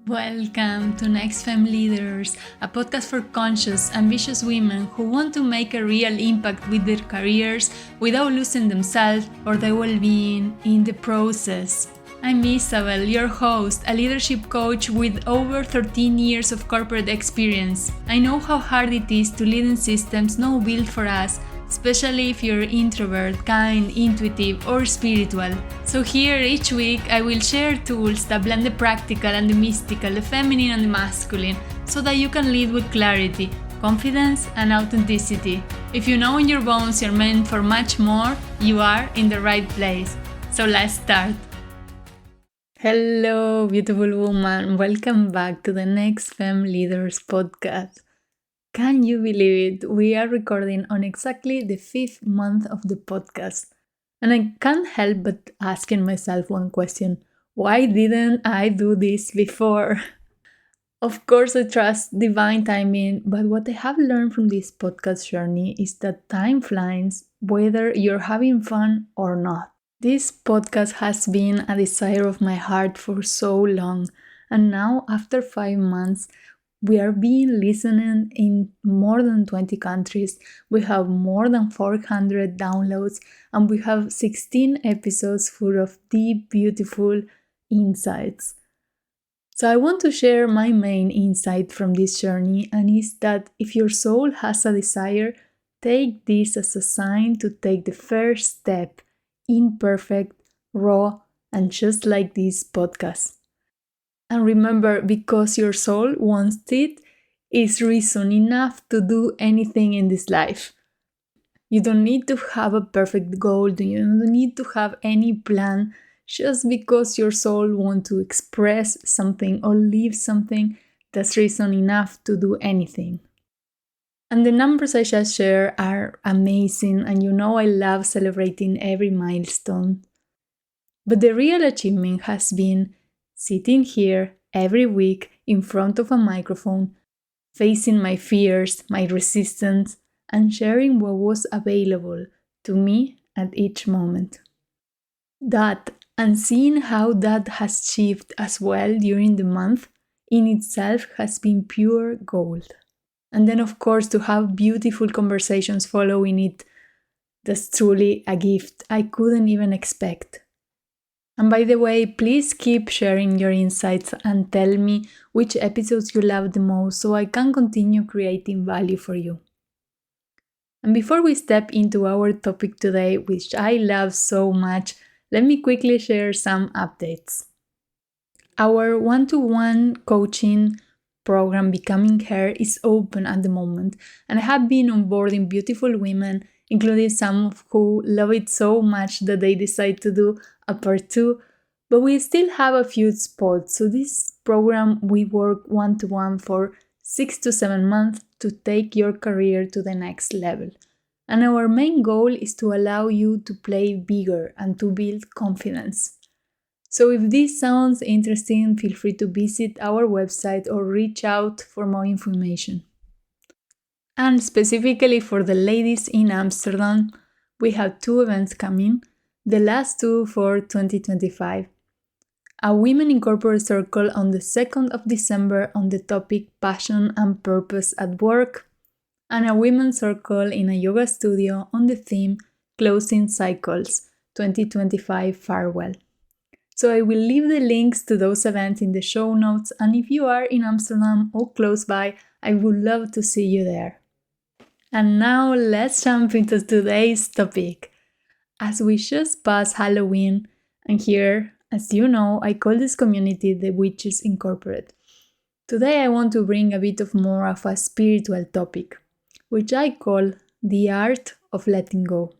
Welcome to NextFem Leaders, a podcast for conscious, ambitious women who want to make a real impact with their careers without losing themselves or their well-being in the process. I'm Isabel, your host, a leadership coach with over 13 years of corporate experience. I know how hard it is to lead in systems not built for us, especially if you're introvert, kind, intuitive, or spiritual. So here, each week, I will share tools that blend the practical and the mystical, the feminine and the masculine, so that you can lead with clarity, confidence, and authenticity. If you know in your bones you're meant for much more, you are in the right place. So let's start. Hello, beautiful woman. Welcome back to the NextFem Leaders Podcast. Can you believe it? We are recording on exactly the 5th month of the podcast. And I can't help but asking myself one question. Why didn't I do this before? Of course, I trust divine timing, but what I have learned from this podcast journey is that time flies whether you're having fun or not. This podcast has been a desire of my heart for so long, and now after 5 months, we are being listened in more than 20 countries, we have more than 400 downloads, and we have 16 episodes full of deep, beautiful insights. So I want to share my main insight from this journey, and is that if your soul has a desire, take this as a sign to take the first step, imperfect, raw, and just like this podcast. And remember, because your soul wants it, is reason enough to do anything in this life. You don't need to have a perfect goal, you don't need to have any plan. Just because your soul wants to express something or live something, that's reason enough to do anything. And the numbers I just shared are amazing, and you know I love celebrating every milestone. But the real achievement has been sitting here every week in front of a microphone, facing my fears, my resistance, and sharing what was available to me at each moment. That, and seeing how that has shifted as well during the month, in itself has been pure gold. And then, of course, to have beautiful conversations following it, that's truly a gift I couldn't even expect. And by the way, please keep sharing your insights and tell me which episodes you love the most so I can continue creating value for you. And before we step into our topic today, which I love so much, let me quickly share some updates. Our one-to-one coaching program Becoming Her is open at the moment, and I have been onboarding beautiful women, including some who love it so much that they decide to do a part 2, but we still have a few spots. So this program, we work one-to-one for 6 to 7 months to take your career to the next level. And our main goal is to allow you to play bigger and to build confidence. So if this sounds interesting, feel free to visit our website or reach out for more information. And specifically for the ladies in Amsterdam, we have 2 events coming, the last 2 for 2025. A Women in Corporate Circle on the 2nd of December on the topic Passion and Purpose at Work, and a Women's Circle in a yoga studio on the theme Closing Cycles 2025 Farewell. So I will leave the links to those events in the show notes, and if you are in Amsterdam or close by, I would love to see you there. And now let's jump into today's topic. As we just passed Halloween, and here, as you know, I call this community the Witches in Corporate. Today I want to bring a bit of more of a spiritual topic, which I call the art of letting go.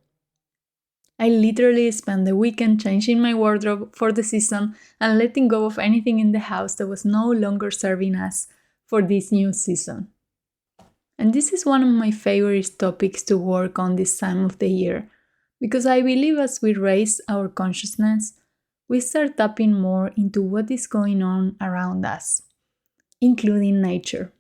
I literally spent the weekend changing my wardrobe for the season and letting go of anything in the house that was no longer serving us for this new season. And this is one of my favorite topics to work on this time of the year, because I believe as we raise our consciousness, we start tapping more into what is going on around us, including nature.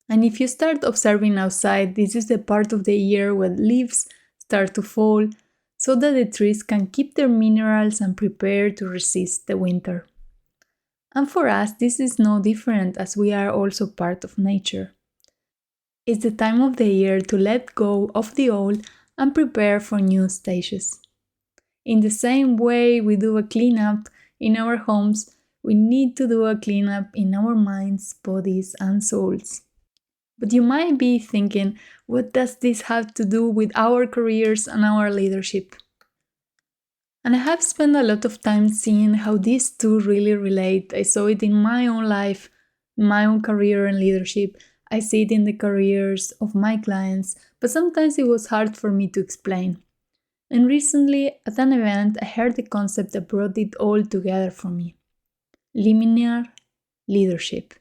And if you start observing outside, this is the part of the year where leaves start to fall, so that the trees can keep their minerals and prepare to resist the winter. And for us, this is no different as we are also part of nature. It's the time of the year to let go of the old and prepare for new stages. In the same way we do a cleanup in our homes, we need to do a cleanup in our minds, bodies, and souls. But you might be thinking, what does this have to do with our careers and our leadership? And I have spent a lot of time seeing how these two really relate. I saw it in my own life, my own career and leadership. I see it in the careers of my clients, but sometimes it was hard for me to explain. And recently, at an event, I heard the concept that brought it all together for me. Liminal Leadership.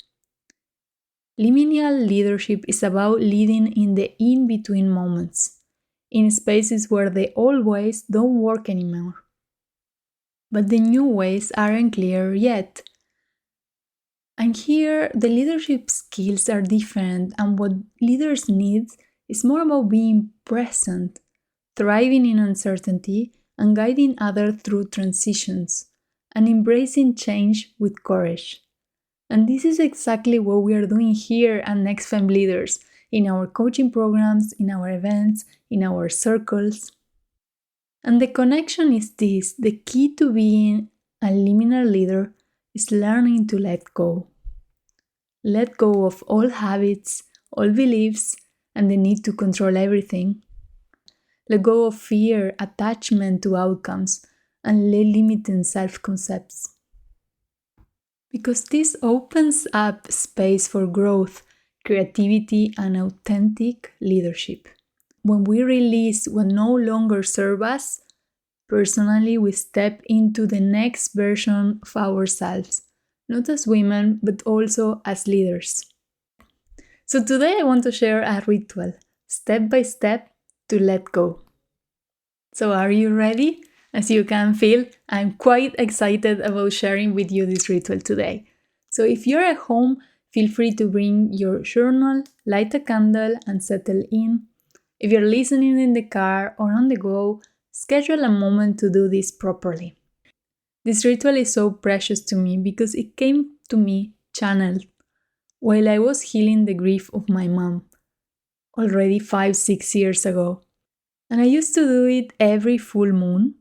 Liminal leadership is about leading in the in-between moments, in spaces where the old ways don't work anymore. But the new ways aren't clear yet. And here, the leadership skills are different, and what leaders need is more about being present, thriving in uncertainty, and guiding others through transitions, and embracing change with courage. And this is exactly what we are doing here at NextFem Leaders, in our coaching programs, in our events, in our circles. And the connection is this: the key to being a liminal leader is learning to let go. Let go of all habits, all beliefs, and the need to control everything. Let go of fear, attachment to outcomes, and limiting self-concepts. Because this opens up space for growth, creativity, and authentic leadership. When we release what no longer serves us, personally we step into the next version of ourselves, not as women, but also as leaders. So today I want to share a ritual, step by step, to let go. So are you ready? As you can feel, I'm quite excited about sharing with you this ritual today. So if you're at home, feel free to bring your journal, light a candle, and settle in. If you're listening in the car or on the go, schedule a moment to do this properly. This ritual is so precious to me because it came to me channeled while I was healing the grief of my mom, already 5-6 years ago. And I used to do it every full moon,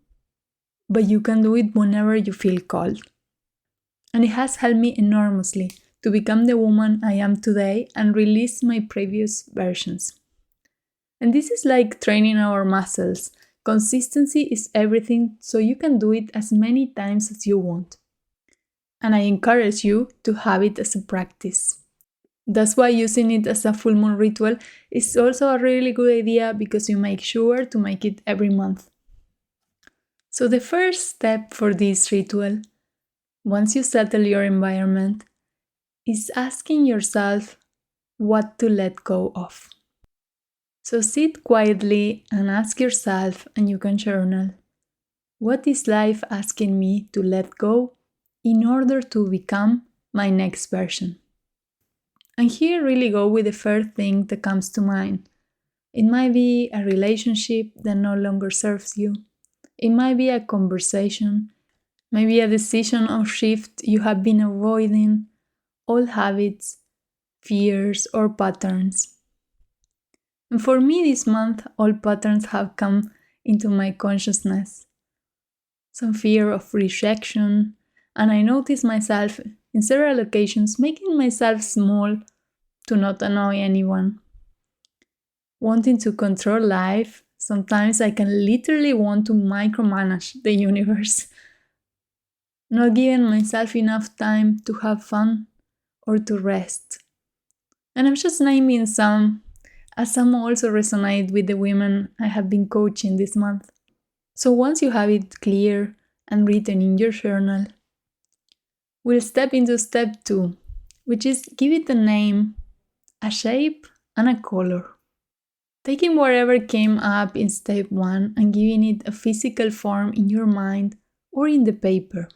but you can do it whenever you feel called. And it has helped me enormously to become the woman I am today and release my previous versions. And this is like training our muscles. Consistency is everything, so you can do it as many times as you want. And I encourage you to have it as a practice. That's why using it as a full moon ritual is also a really good idea, because you make sure to make it every month. So the first step for this ritual, once you settle your environment, is asking yourself what to let go of. So sit quietly and ask yourself, and you can journal, what is life asking me to let go in order to become my next version? And here really go with the first thing that comes to mind. It might be a relationship that no longer serves you. It might be a conversation, maybe a decision or shift you have been avoiding, old habits, fears, or patterns. And for me this month, all patterns have come into my consciousness. Some fear of rejection, and I notice myself in several occasions making myself small to not annoy anyone. Wanting to control life, sometimes I can literally want to micromanage the universe. Not giving myself enough time to have fun or to rest. And I'm just naming some, as some also resonate with the women I have been coaching this month. So once you have it clear and written in your journal, we'll step into step 2, which is give it a name, a shape, and a color. Taking whatever came up in step 1 and giving it a physical form in your mind or in the paper.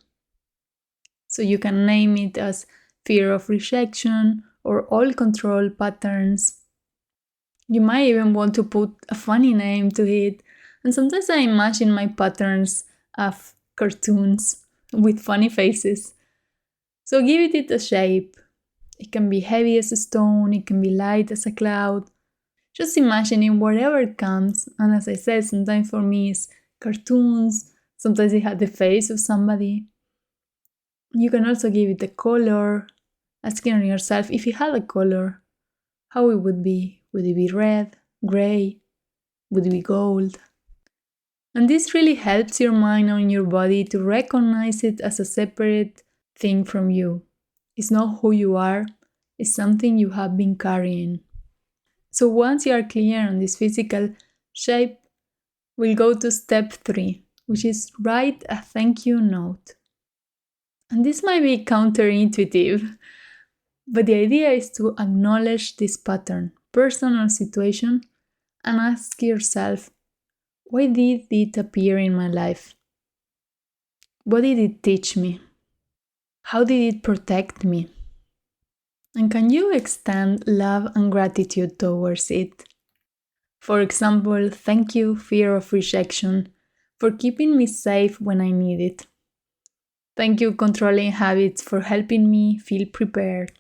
So you can name it as fear of rejection or all control patterns. You might even want to put a funny name to it, and sometimes I imagine my patterns of cartoons with funny faces. So give it a shape. It can be heavy as a stone, it can be light as a cloud. Just imagining whatever comes. And as I said, sometimes for me it's cartoons, sometimes it has the face of somebody. You can also give it a color, asking yourself if it had a color, how it would be. Would it be red, gray? Would it be gold? And this really helps your mind and your body to recognize it as a separate thing from you. It's not who you are, it's something you have been carrying. So once you are clear on this physical shape, we'll go to step 3, which is write a thank you note. And this might be counterintuitive, but the idea is to acknowledge this pattern, person or situation, and ask yourself, why did it appear in my life? What did it teach me? How did it protect me? And can you extend love and gratitude towards it? For example, thank you, fear of rejection, for keeping me safe when I need it. Thank you, controlling habits, for helping me feel prepared.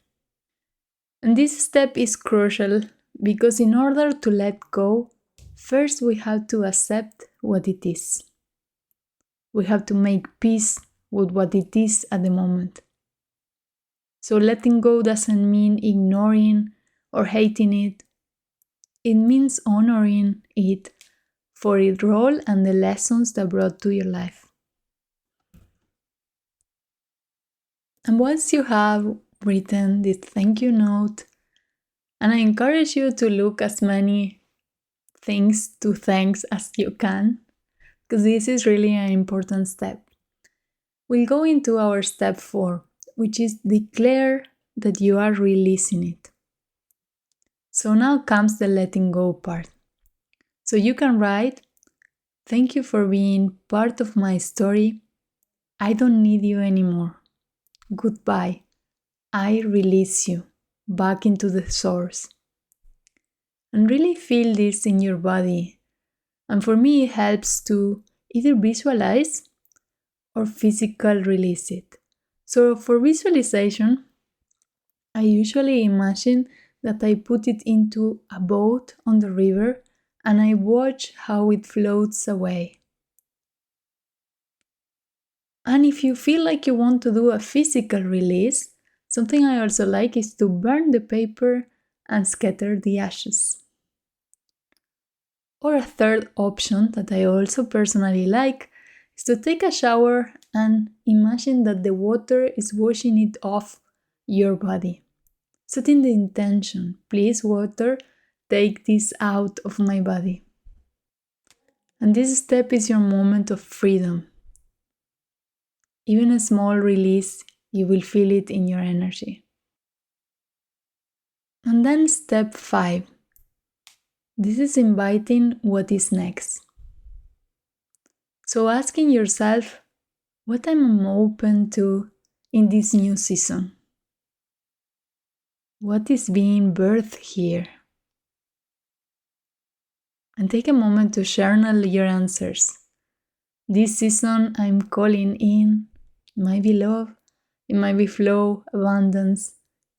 And this step is crucial because in order to let go, first we have to accept what it is. We have to make peace with what it is at the moment. So letting go doesn't mean ignoring or hating it. It means honoring it for its role and the lessons that brought to your life. And once you have written this thank you note, and I encourage you to look as many things to thanks as you can, because this is really an important step. We'll go into our step 4, which is declare that you are releasing it. So now comes the letting go part. So you can write, thank you for being part of my story. I don't need you anymore. Goodbye. I release you back into the source. And really feel this in your body. And for me, it helps to either visualize or physical release it. So for visualization, I usually imagine that I put it into a boat on the river and I watch how it floats away. And if you feel like you want to do a physical release, something I also like is to burn the paper and scatter the ashes. Or a third option that I also personally like is to take a shower and imagine that the water is washing it off your body. Setting the intention, please water, take this out of my body. And this step is your moment of freedom. Even a small release, you will feel it in your energy. And then step 5. This is inviting what is next. So asking yourself, what am I open to in this new season? What is being birthed here? And take a moment to journal your answers. This season I'm calling in, it might be love, it might be flow, abundance,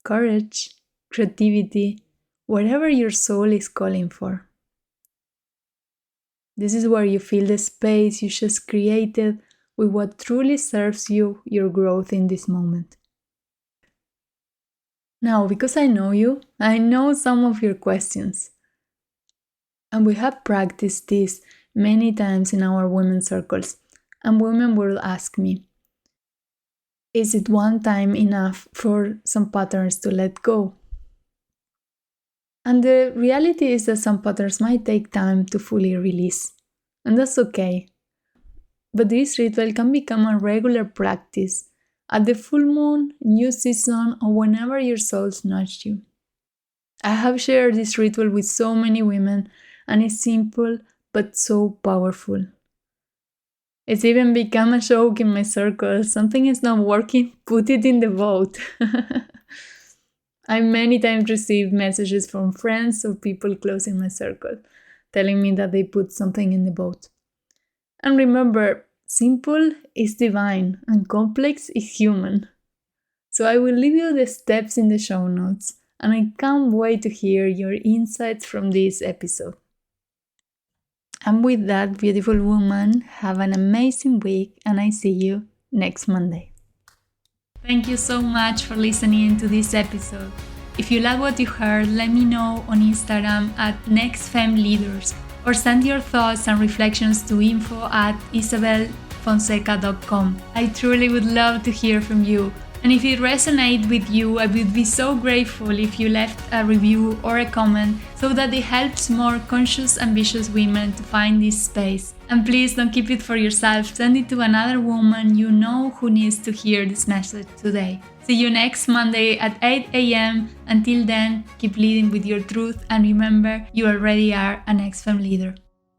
courage, creativity, whatever your soul is calling for. This is where you fill the space you just created with what truly serves you, your growth in this moment. Now, because I know you, I know some of your questions. And we have practiced this many times in our women's circles. And women will ask me, is it one time enough for some patterns to let go? And the reality is that some patterns might take time to fully release. And that's okay. But this ritual can become a regular practice at the full moon, new season, or whenever your souls nudge you. I have shared this ritual with so many women, and it's simple but so powerful. It's even become a joke in my circle. Something is not working, put it in the boat. I many times received messages from friends or people close in my circle telling me that they put something in the boat. And remember, simple is divine and complex is human. So I will leave you the steps in the show notes, and I can't wait to hear your insights from this episode. And with that, beautiful woman, have an amazing week, and I see you next Monday. Thank you so much for listening to this episode. If you like what you heard, let me know on Instagram at NextFem Leaders, or send your thoughts and reflections to info@isabelfonseca.com. I truly would love to hear from you. And if it resonates with you, I would be so grateful if you left a review or a comment so that it helps more conscious, ambitious women to find this space. And please don't keep it for yourself. Send it to another woman you know who needs to hear this message today. See you next Monday at 8 a.m. Until then, keep leading with your truth, and remember, you already are a NextFem leader.